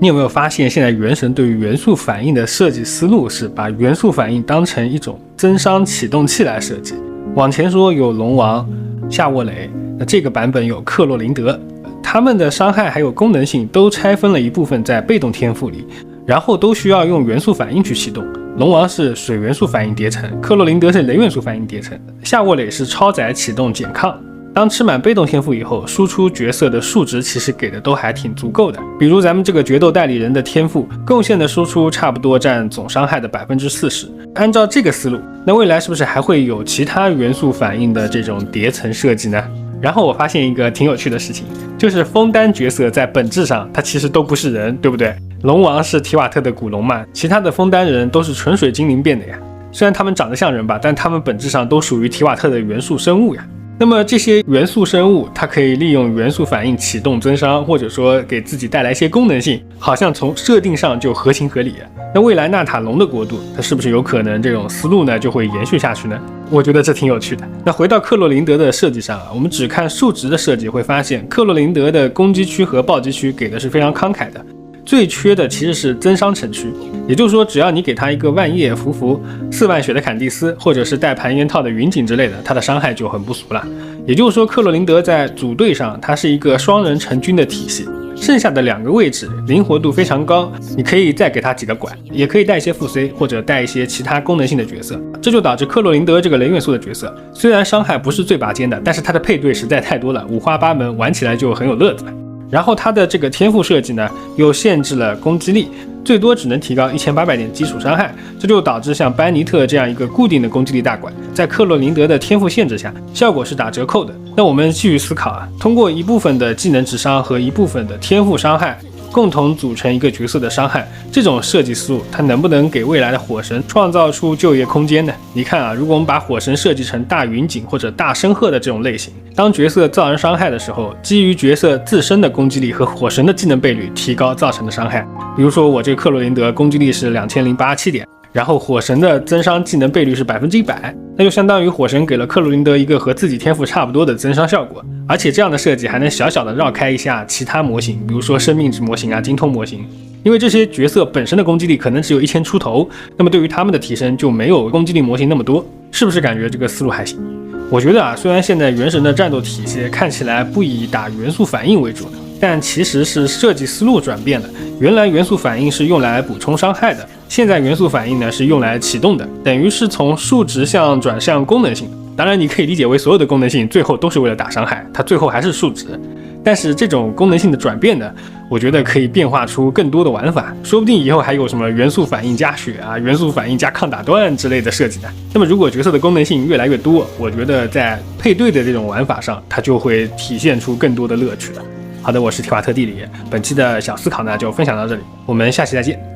你有没有发现，现在原神对于元素反应的设计思路是把元素反应当成一种增伤启动器来设计？往前说有龙王、夏沃雷，那这个版本有克洛琳德，他们的伤害还有功能性都拆分了一部分在被动天赋里，然后都需要用元素反应去启动。龙王是水元素反应叠层，克洛琳德是雷元素反应叠层，夏沃雷是超载启动减抗。当吃满被动天赋以后，输出角色的数值其实给的都还挺足够的。比如咱们这个决斗代理人的天赋贡献的输出差不多占总伤害的 40%。按照这个思路，那未来是不是还会有其他元素反应的这种叠层设计呢？然后我发现一个挺有趣的事情，就是枫丹角色在本质上它其实都不是人，对不对？龙王是提瓦特的古龙嘛，其他的枫丹人都是纯水精灵变的呀。虽然他们长得像人吧，但他们本质上都属于提瓦特的元素生物呀。那么这些元素生物，它可以利用元素反应启动增伤，或者说给自己带来一些功能性，好像从设定上就合情合理。那未来纳塔龙的国度，它是不是有可能这种思路呢就会延续下去呢？我觉得这挺有趣的。那回到克洛琳德的设计上我们只看数值的设计会发现，克洛琳德的攻击区和暴击区给的是非常慷慨的。最缺的其实是增伤城区，也就是说，只要你给他一个万叶、福福、4万血的坎蒂斯，或者是带盘烟套的云锦之类的，他的伤害就很不俗了。也就是说，克洛琳德在组队上，它是一个双人成军的体系，剩下的2个位置灵活度非常高，你可以再给他几个拐，也可以带一些副 C 或者带一些其他功能性的角色。这就导致克洛琳德这个雷元素的角色，虽然伤害不是最拔尖的，但是它的配对实在太多了，五花八门，玩起来就很有乐子。然后它的这个天赋设计呢，又限制了攻击力，最多只能提高1800点基础伤害，这就导致像班尼特这样一个固定的攻击力大拐，在克洛琳德的天赋限制下，效果是打折扣的。那我们继续思考通过一部分的技能值伤和一部分的天赋伤害，共同组成一个角色的伤害，这种设计思路它能不能给未来的火神创造出就业空间呢？你看如果我们把火神设计成大云锦或者大申鹤的这种类型，当角色造成伤害的时候，基于角色自身的攻击力和火神的技能倍率提高造成的伤害。比如说我这个克洛琳德攻击力是2087点，然后火神的增伤技能倍率是100%，那就相当于火神给了克洛琳德一个和自己天赋差不多的增伤效果。而且这样的设计还能小小的绕开一下其他模型，比如说生命值模型精通模型，因为这些角色本身的攻击力可能只有1000出头，那么对于他们的提升就没有攻击力模型那么多。是不是感觉这个思路还行？我觉得虽然现在原神的战斗体系看起来不以打元素反应为主，但其实是设计思路转变了。原来元素反应是用来补充伤害的，现在元素反应呢是用来启动的，等于是从数值项转向功能性。当然你可以理解为所有的功能性最后都是为了打伤害，它最后还是数值。但是这种功能性的转变呢，我觉得可以变化出更多的玩法，说不定以后还有什么元素反应加血元素反应加抗打断之类的设计呢。那么如果角色的功能性越来越多，我觉得在配对的这种玩法上，它就会体现出更多的乐趣了。好的，我是提瓦特地理，本期的小思考呢就分享到这里，我们下期再见。